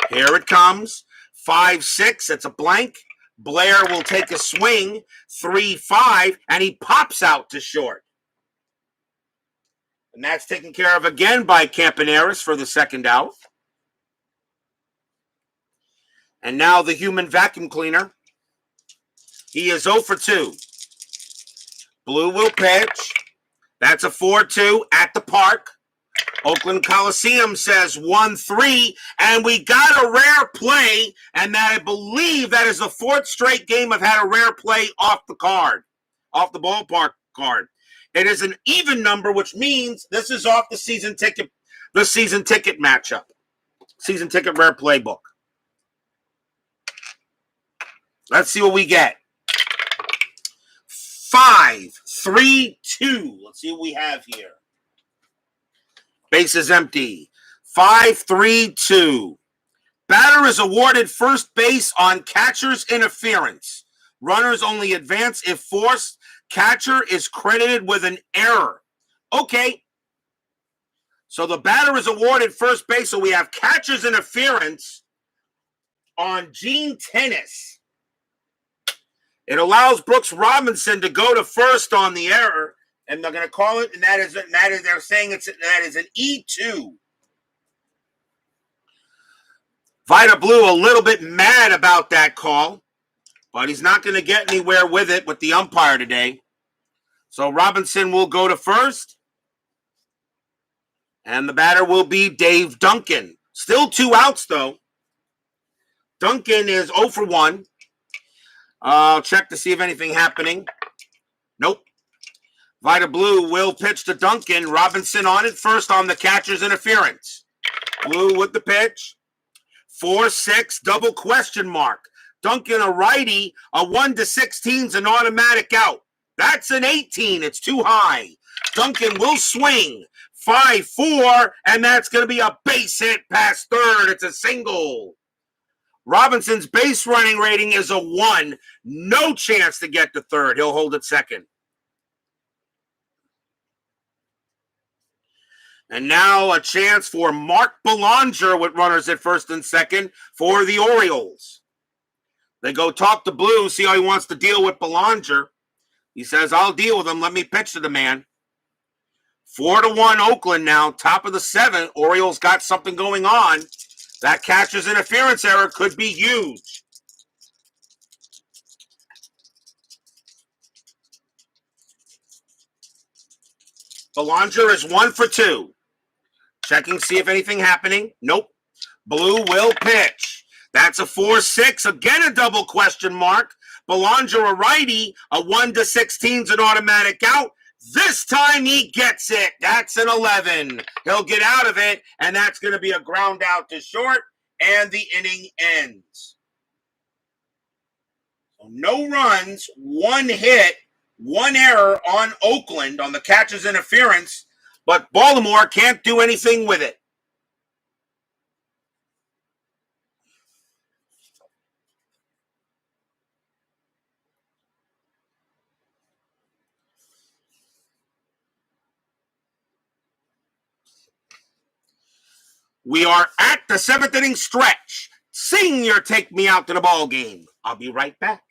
Here it comes. 5-6. It's a blank. Blair will take a swing. 3-5. And he pops out to short. And that's taken care of again by Campaneris for the second out. And now the human vacuum cleaner. He is 0 for 2. Blue will pitch. That's a 4-2 at the park. Oakland Coliseum says 1-3, and we got a rare play, and that I believe that is the 4th straight game I've had a rare play off the ballpark card. It is an even number, which means this is off the season ticket matchup. Season ticket rare playbook. Let's see what we get. 5-3-2. Let's see what we have here. Base is empty. 5-3-2. Batter is awarded first base on catcher's interference. Runners only advance if forced. Catcher is credited with an error. Okay. So the batter is awarded first base, so we have catcher's interference on Gene Tennis. It allows Brooks Robinson to go to first on the error, and they're going to call it, and that is they're saying that is an E2. Vida Blue a little bit mad about that call, but he's not going to get anywhere with it with the umpire today. So Robinson will go to first, and the batter will be Dave Duncan. Still 2 outs, though. Duncan is 0 for 1. I'll check to see if anything happening. Nope. Vida Blue will pitch to Duncan. Robinson on it first on the catcher's interference. Blue with the pitch. 4-6, double question mark. Duncan, a righty, a 1-16 is an automatic out. That's an 18. It's too high. Duncan will swing. 5-4, and that's going to be a base hit past third. It's a single. Robinson's base running rating is a 1. No chance to get to third. He'll hold it second. And now a chance for Mark Belanger with runners at first and second for the Orioles. They go talk to Blue, see how he wants to deal with Belanger. He says, I'll deal with him. Let me pitch to the man. 4-1 Oakland now, top of the 7th. Orioles got something going on. That catcher's interference error could be huge. Belanger is 1 for 2. Checking, see if anything happening. Nope. Blue will pitch. That's a 4-6. Again, a double question mark. Belanger, a righty. A 1-16 is an automatic out. This time he gets it. That's an 11. He'll get out of it, and that's going to be a ground out to short, and the inning ends. So no runs, 1 hit, 1 error on Oakland on the catcher's interference, but Baltimore can't do anything with it. We are at the 7th inning stretch. Sing your Take Me Out to the Ball Game. I'll be right back.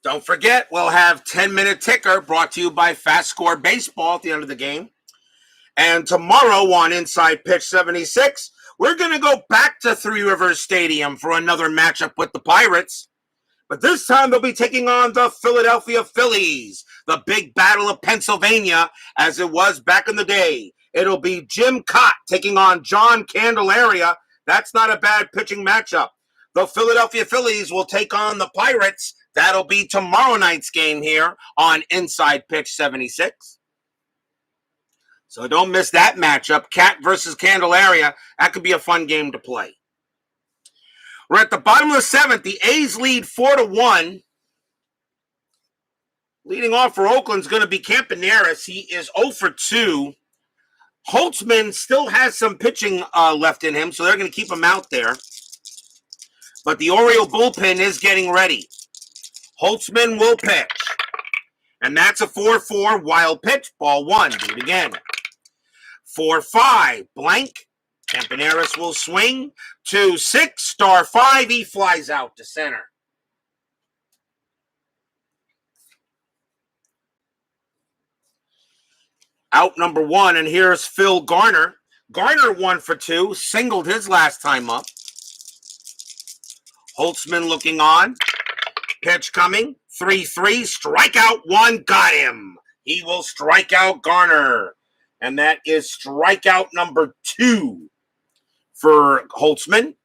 Don't forget, we'll have 10-minute ticker brought to you by FastScore Baseball at the end of the game. And tomorrow on Inside Pitch 76, we're going to go back to Three Rivers Stadium for another matchup with the Pirates. But this time they'll be taking on the Philadelphia Phillies, the big battle of Pennsylvania, as it was back in the day. It'll be Jim Cott taking on John Candelaria. That's not a bad pitching matchup. The Philadelphia Phillies will take on the Pirates. That'll be tomorrow night's game here on Inside Pitch 76. So don't miss that matchup. Cat versus Candelaria. That could be a fun game to play. We're at the bottom of the 7th. The A's lead 4-1. Leading off for Oakland's going to be Campaneris. He is 0 for 2. Holtzman still has some pitching left in him, so they're going to keep him out there. But the Oriole bullpen is getting ready. Holtzman will pitch. And that's a 4-4 wild pitch. Ball 1. Do it again. 4-5. Blank. Campaneris will swing. 2-6. Star 5. He flies out to center. Out number 1, and here's Phil Garner. Garner 1 for 2. Singled his last time up. Holtzman looking on. Pitch coming. 3-3. Strikeout 1. Got him. He will strike out Garner. And that is strikeout number 2 for Holtzman.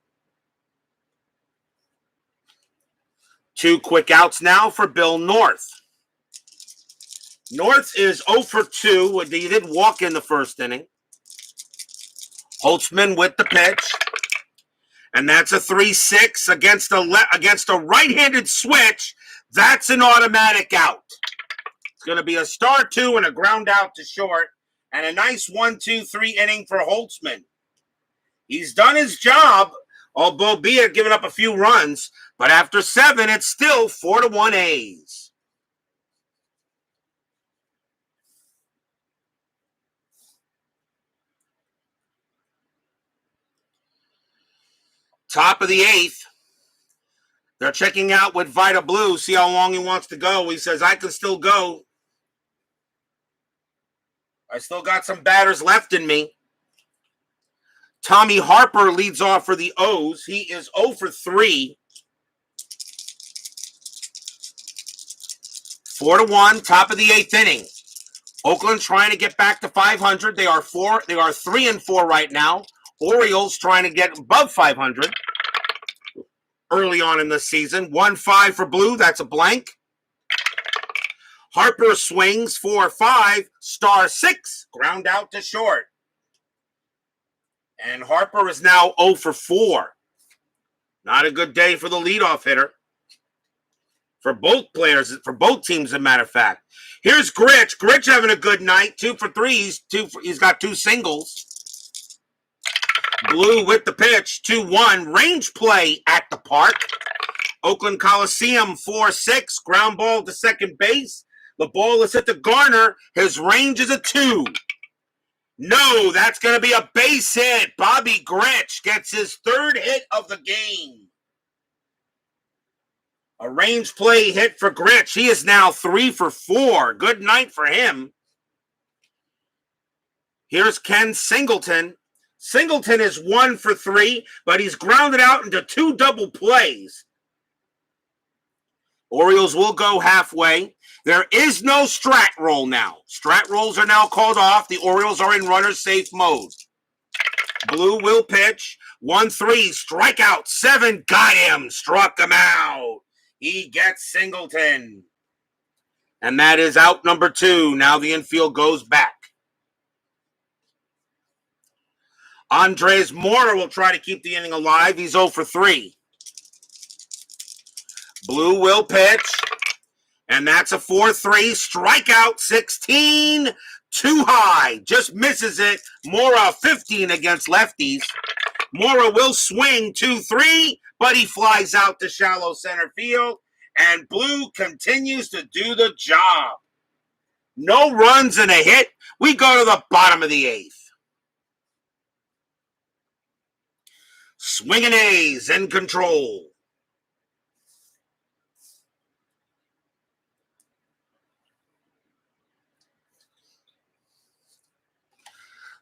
2 quick outs now for Bill North. North is 0 for 2. He did walk in the first inning. Holtzman with the pitch. And that's a 3-6 against a right-handed switch. That's an automatic out. It's going to be a star 2 and a ground out to short. And a nice 1-2-3 inning for Holtzman. He's done his job, albeit giving up a few runs. But after 7, it's still 4-1 A's. Top of the 8th. They're checking out with Vida Blue, see how long he wants to go. He says, I can still go. I still got some batters left in me. Tommy Harper leads off for the O's. He is 0 for 3. 4-1, top of the 8th inning. Oakland trying to get back to 500. They are 3-4 right now. Orioles trying to get above 500 early on in the season. 1-5 for Blue. That's a blank. Harper swings 4-5, star 6, ground out to short. And Harper is now 0 for 4. Not a good day for the leadoff hitter. For both players, for both teams, as a matter of fact. Here's Gritch. Gritch having a good night. 2 for 3. He's got 2 singles. Blue with the pitch, 2-1. Range play at the park. Oakland Coliseum, 4-6. Ground ball to second base. The ball is hit to Garner. His range is a 2. No, that's going to be a base hit. Bobby Gritch gets his 3rd hit of the game. A range play hit for Gritch. He is now 3 for 4. Good night for him. Here's Ken Singleton. Singleton is 1 for 3, but he's grounded out into 2 double plays. Orioles will go halfway. There is no strat roll now. Strat rolls are now called off. The Orioles are in runner-safe mode. Blue will pitch. 1-3, strikeout. 7, got him. Struck him out. He gets Singleton. And that is out number 2. Now the infield goes back. Andres Mora will try to keep the inning alive. He's 0 for 3. Blue will pitch. And that's a 4-3. Strikeout 16. Too high. Just misses it. Mora 15 against lefties. Mora will swing 2-3, but he flies out to shallow center field. And Blue continues to do the job. No runs and a hit. We go to the bottom of the 8th. Swinging A's in control.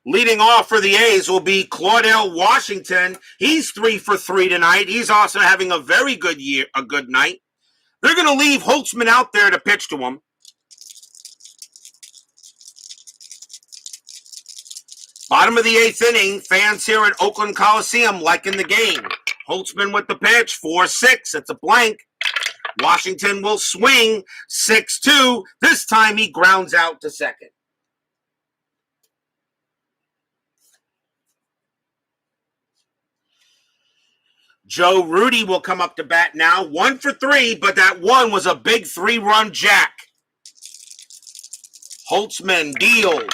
Leading off for the A's will be Claudell Washington. He's 3 for 3 tonight. He's also having a very good night. They're going to leave Holtzman out there to pitch to him. Bottom of the 8th inning, fans here at Oakland Coliseum liking the game. Holtzman with the pitch, 4-6. It's a blank. Washington will swing, 6-2. This time he grounds out to second. Joe Rudy will come up to bat now. 1 for 3, but that one was a big 3-run jack. Holtzman deals.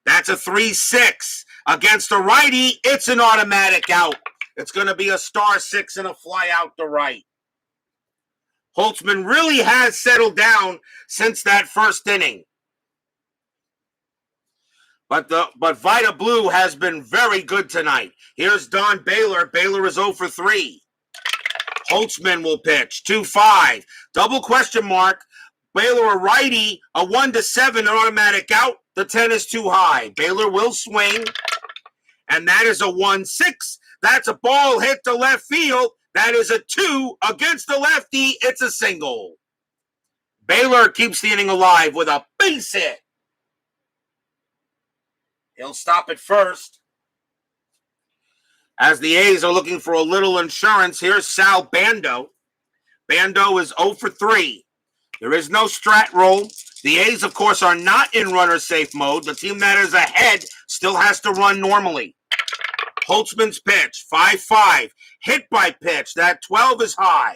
That's a 3-6. Against a righty, it's an automatic out. It's going to be a star 6 and a fly out to right. Holtzman really has settled down since that first inning. But Vida Blue has been very good tonight. Here's Don Baylor. Baylor is 0 for 3. Holtzman will pitch. 2-5. Double question mark. Baylor a righty. A 1-7, an automatic out. The 10 is too high. Baylor will swing. And that is a 1-6. That's a ball hit to left field. That is a 2 against the lefty. It's a single. Baylor keeps the inning alive with a base hit. He'll stop at first. As the A's are looking for a little insurance, here's Sal Bando. Bando is 0 for 3. There is no strat roll. The A's, of course, are not in runner-safe mode. The team that is ahead still has to run normally. Holtzman's pitch, 5-5. Hit by pitch. That 12 is high.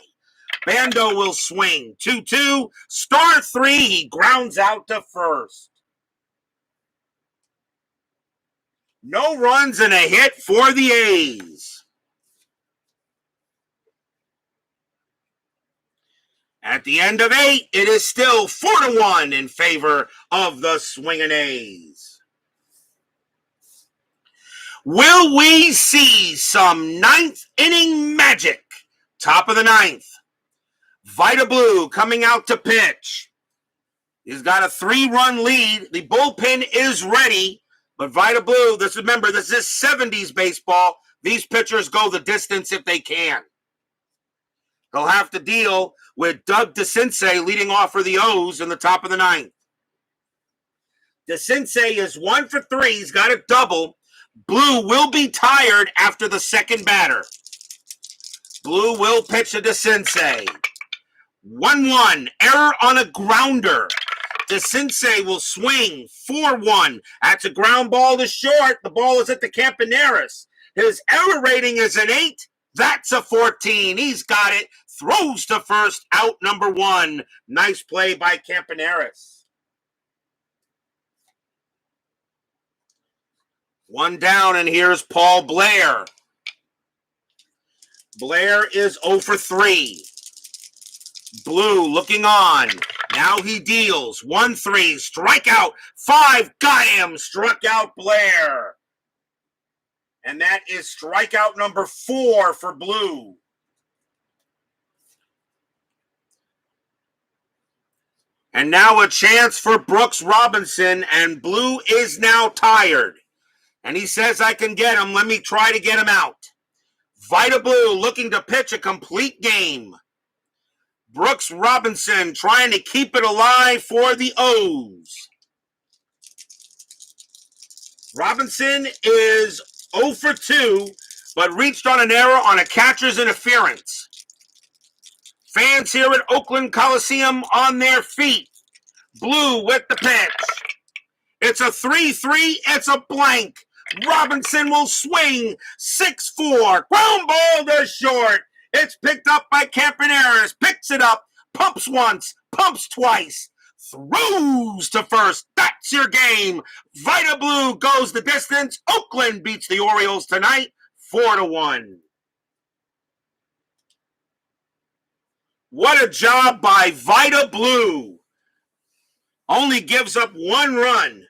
Bando will swing. 2-2. Star 3. He grounds out to first. No runs and a hit for the A's. At the end of 8, it is still 4-1 in favor of the swinging A's. Will we see some ninth inning magic? Top of the ninth. Vida Blue coming out to pitch. He's got a 3-run lead. The bullpen is ready. But Vida Blue, remember, this is 70s baseball. These pitchers go the distance if they can. He'll have to deal with Doug DeCinces leading off for the O's in the top of the ninth. DeCinces is 1 for 3. He's got a double. Blue will be tired after the second batter. Blue will pitch to DeCinces. 1-1. Error on a grounder. DeCinces will swing. 4-1. That's a ground ball to short. The ball is at the Campaneris. His error rating is an 8. That's a 14. He's got it. Throws to first. Out number 1. Nice play by Campaneris. 1 down, and here's Paul Blair. Blair is 0 for 3. Blue looking on. Now he deals. 1-3. Strikeout. 5. Got him. Struck out Blair. And that is strikeout number 4 for Blue. And now a chance for Brooks Robinson, and Blue is now tired. And he says, I can get him. Let me try to get him out. Vida Blue looking to pitch a complete game. Brooks Robinson trying to keep it alive for the O's. Robinson is 0 for 2, but reached on an error on a catcher's interference. Fans here at Oakland Coliseum on their feet. Blue with the pitch. It's a 3-3. It's a blank. Robinson will swing. 6-4. Ground ball to short. It's picked up by Campaneris. Picks it up. Pumps once. Pumps twice. Throws to first. That's your game. Vida Blue goes the distance. Oakland beats the Orioles tonight 4-1. What a job by Vida Blue. Only gives up 1 run.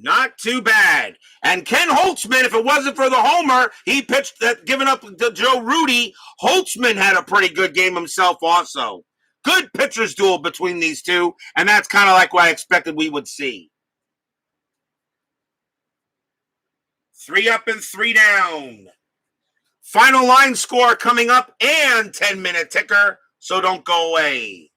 Not too bad. And Ken Holtzman, if it wasn't for the homer, he pitched that, giving up to Joe Rudy. Holtzman had a pretty good game himself also. Good pitchers duel between these two, and that's kind of like what I expected we would see. 3 up and 3 down. Final line score coming up and 10-minute ticker, so don't go away.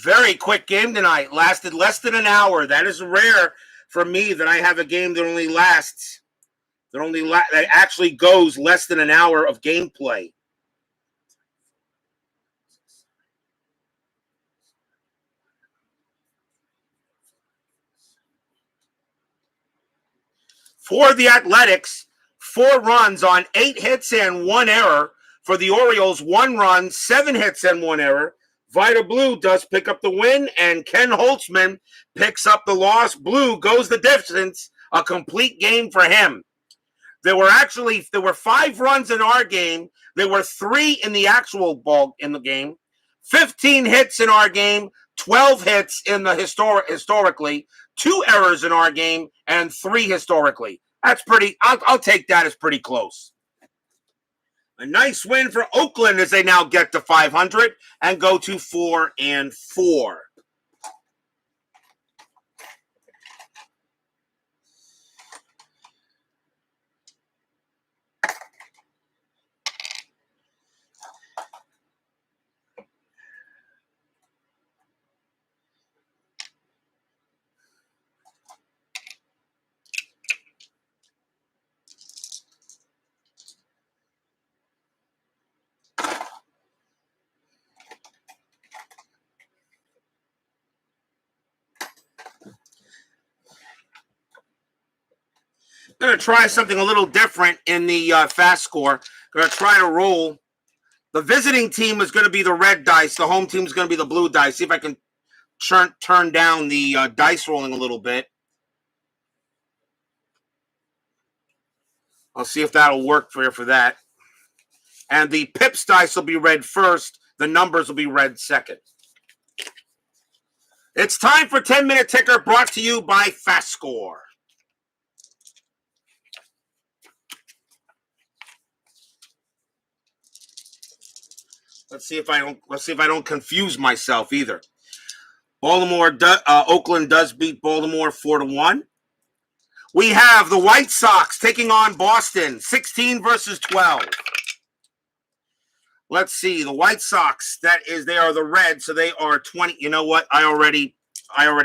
Very quick game tonight. Lasted less than an hour. That is rare for me that I have a game that only lasts, that actually goes less than an hour of gameplay. For the Athletics, 4 runs on 8 hits and 1 error. For the Orioles, 1 run, 7 hits and 1 error. Vida Blue does pick up the win, and Ken Holtzman picks up the loss. Blue goes the distance, a complete game for him. There were 5 runs in our game. There were 3 in the actual ball in the game. 15 hits in our game, 12 hits in the historically, 2 errors in our game, and 3 historically. That's pretty, I'll take that as pretty close. A nice win for Oakland as they now get to 500 and go to 4-4. Going to try something a little different in the FastScore. Going to try to roll. The visiting team is going to be the red dice. The home team is going to be the blue dice. See if I can turn down the dice rolling a little bit. I'll see if that'll work for that. And the pips dice will be red first. The numbers will be red second. It's time for 10-minute ticker brought to you by FastScore. Let's see if I don't confuse myself either. Oakland does beat Baltimore 4-1. We have the White Sox taking on Boston, 16 versus 12. Let's see, the White Sox, they are the red, so they are 20. You know what? I already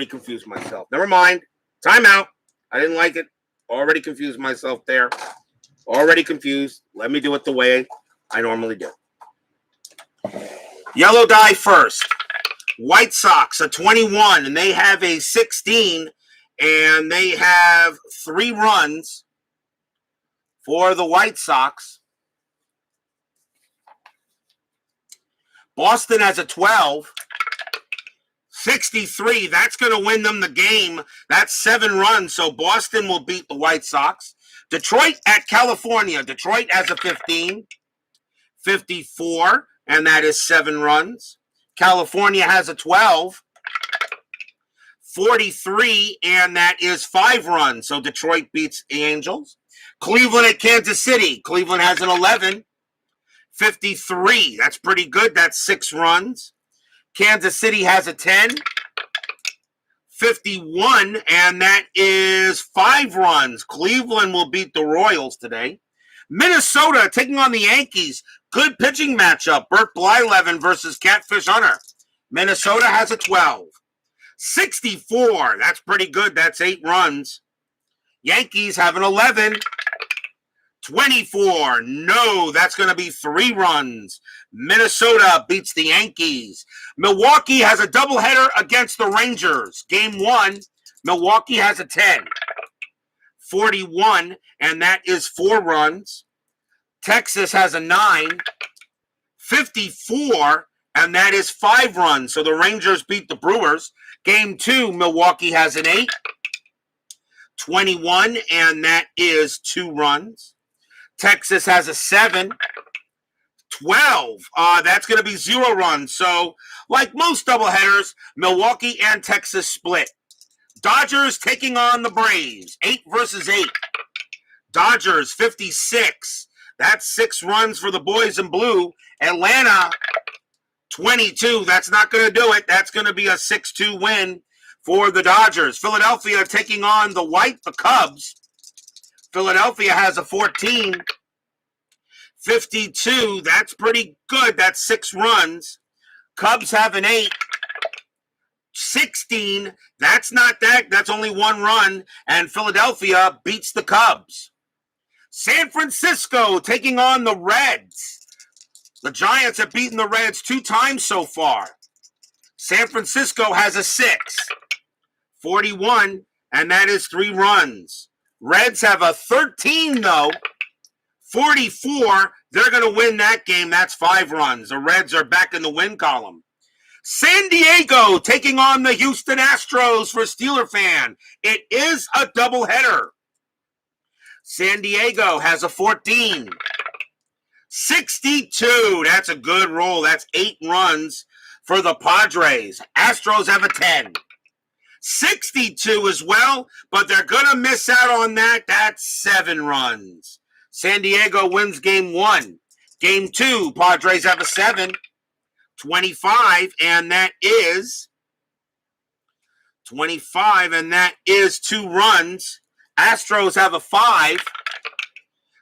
confused myself. Never mind. Timeout. I didn't like it. Already confused myself there. Already confused. Let me do it the way I normally do. Yellow die first. White Sox, a 21, and they have a 16, and they have 3 runs for the White Sox. Boston has a 12. 63, that's going to win them the game. That's 7 runs, so Boston will beat the White Sox. Detroit at California. Detroit has a 15. 54, and that is 7 runs. California has a 12. 43, and that is 5 runs. So Detroit beats the Angels. Cleveland at Kansas City. Cleveland has an 11. 53, that's pretty good. That's 6 runs. Kansas City has a 10. 51, and that is 5 runs. Cleveland will beat the Royals today. Minnesota taking on the Yankees. Good pitching matchup. Burt Blyleven versus Catfish Hunter. Minnesota has a 12. 64, that's pretty good. That's 8 runs. Yankees have an 11. 24, no, that's going to be 3 runs. Minnesota beats the Yankees. Milwaukee has a doubleheader against the Rangers. Game 1, Milwaukee has a 10. 41, and that is 4 runs. Texas has a 9. 54, and that is 5 runs. So the Rangers beat the Brewers. Game 2, Milwaukee has an 8. 21, and that is 2 runs. Texas has a 7. 12, that's going to be 0 runs. So, like most doubleheaders, Milwaukee and Texas split. Dodgers taking on the Braves, 8 versus 8. Dodgers, 56. That's 6 runs for the boys in blue. Atlanta, 22. That's not going to do it. That's going to be a 6-2 win for the Dodgers. Philadelphia taking on the Cubs. Philadelphia has a 14. 52, that's pretty good. That's 6 runs. Cubs have an 8. 16, that's not that. That's only 1 run. And Philadelphia beats the Cubs. San Francisco taking on the Reds. The Giants have beaten the Reds 2 times so far. San Francisco has a 6. 41, and that is 3 runs. Reds have a 13, though. 44, they're going to win that game. That's 5 runs. The Reds are back in the win column. San Diego taking on the Houston Astros for Steeler fan. It is a doubleheader. San Diego has a 14. 62, that's a good roll. That's 8 runs for the Padres. Astros have a 10. 62 as well, but they're going to miss out on that. That's 7 runs. San Diego wins game 1. Game 2, Padres have a 7, 25, and that is 25, and that is 2 runs. Astros have a 5,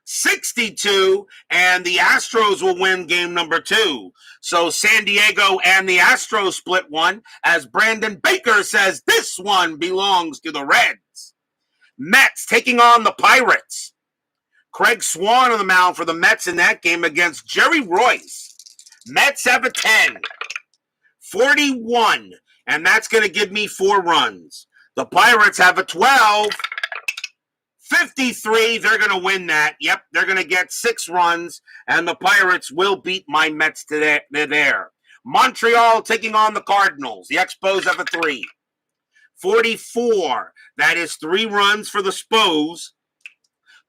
62, and the Astros will win game number 2. So San Diego and the Astros split one, as Brandon Baker says this one belongs to the Reds. Mets taking on the Pirates. Craig Swan on the mound for the Mets in that game against Jerry Royce. Mets have a 10, 41, and that's going to give me 4 runs. The Pirates have a 12, 53. They're going to win that. Yep, they're going to get 6 runs, and the Pirates will beat my Mets today. They're there. Montreal taking on the Cardinals. The Expos have a 3, 44. That is 3 runs for the Spos.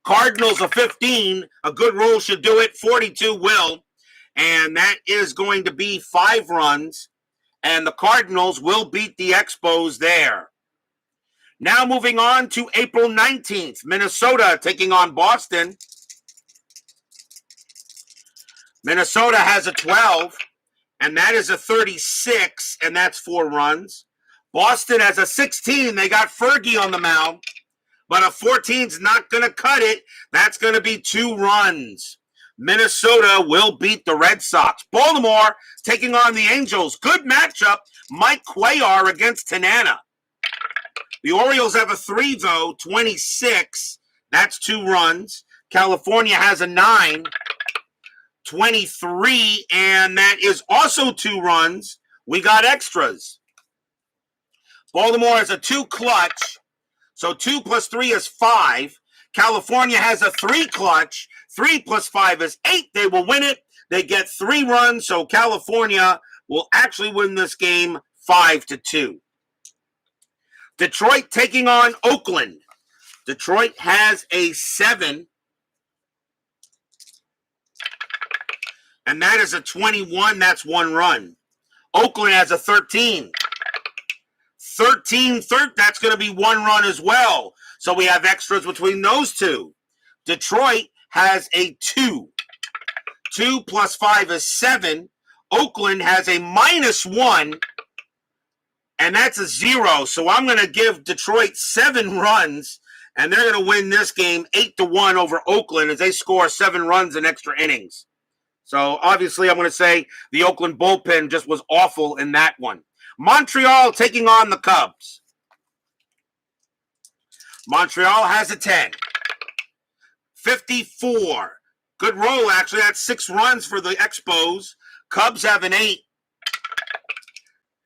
Cardinals a 15. A good roll should do it. 42 will. And that is going to be 5 runs. And the Cardinals will beat the Expos there. Now moving on to April 19th. Minnesota taking on Boston. Minnesota has a 12. And that is a 36. And that's 4 runs. Boston has a 16. They got Fergie on the mound. But a 14's not going to cut it. That's going to be 2 runs. Minnesota will beat the Red Sox. Baltimore taking on the Angels. Good matchup. Mike Cuellar against Tanana. The Orioles have a 3, though, 26. That's 2 runs. California has a 9, 23, and that is also 2 runs. We got extras. Baltimore has a 2 clutch. So 2 plus 3 is 5. California has a 3 clutch. 3 plus 5 is 8. They will win it. They get 3 runs. So California will actually win this game 5-2. Detroit taking on Oakland. Detroit has a 7. And that is a 21. That's 1 run. Oakland has a 13. 13, that's going to be 1 run as well. So we have extras between those two. Detroit has a 2. 2 plus 5 is 7. Oakland has a -1, and that's a 0. So I'm going to give Detroit 7 runs, and they're going to win this game 8-1 over Oakland as they score 7 runs in extra innings. So obviously I'm going to say the Oakland bullpen just was awful in that one. Montreal taking on the Cubs. Montreal has a 10. 54. Good roll, actually. That's 6 runs for the Expos. Cubs have an 8.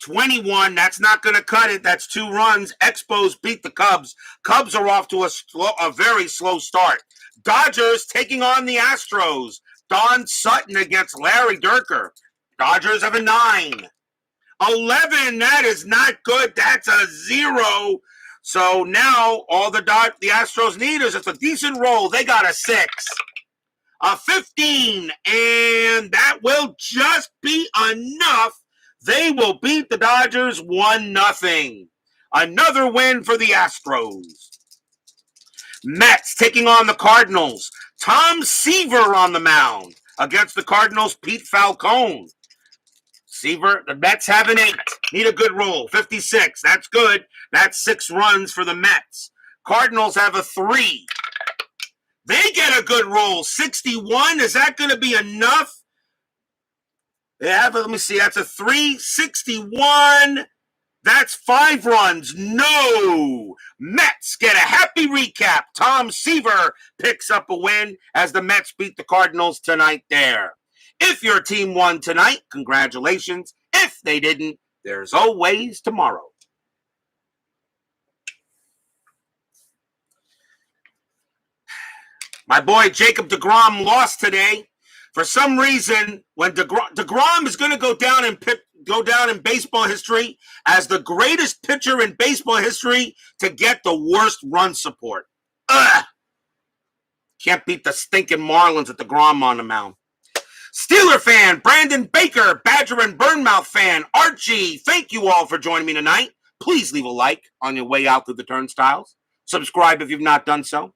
21. That's not going to cut it. That's 2 runs. Expos beat the Cubs. Cubs are off to a very slow start. Dodgers taking on the Astros. Don Sutton against Larry Dierker. Dodgers have a 9. 11, that is not good. That's a 0. So now all the Astros need is just a decent roll. They got a 6. A 15, and that will just be enough. They will beat the Dodgers 1-0. Another win for the Astros. Mets taking on the Cardinals. Tom Seaver on the mound against the Cardinals' Pete Falcone. Seaver, the Mets have an 8. Need a good roll. 56. That's good. That's 6 runs for the Mets. Cardinals have a 3. They get a good roll. 61. Is that going to be enough? They have, let me see. That's a 3. 61. That's 5 runs. No. Mets get a happy recap. Tom Seaver picks up a win as the Mets beat the Cardinals tonight there. If your team won tonight, congratulations. If they didn't, there's always tomorrow. My boy Jacob deGrom lost today. For some reason, when deGrom is going to go down in baseball history as the greatest pitcher in baseball history to get the worst run support. Can't beat the stinking Marlins at deGrom on the mound. Steeler fan, Brandon Baker, Badger and Burnmouth fan, Archie, thank you all for joining me tonight. Please leave a like on your way out through the turnstiles. Subscribe if you've not done so.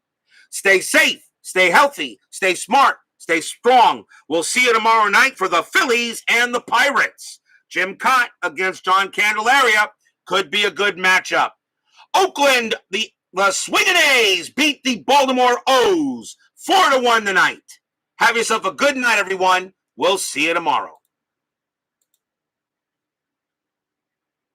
Stay safe, stay healthy, stay smart, stay Stay strong. We'll see you tomorrow night for the Phillies and the Pirates. Jim Cott against John Candelaria could be a good matchup. Oakland, the Swingin' A's beat the Baltimore O's 4-1 tonight. Have yourself a good night, everyone. We'll see you tomorrow.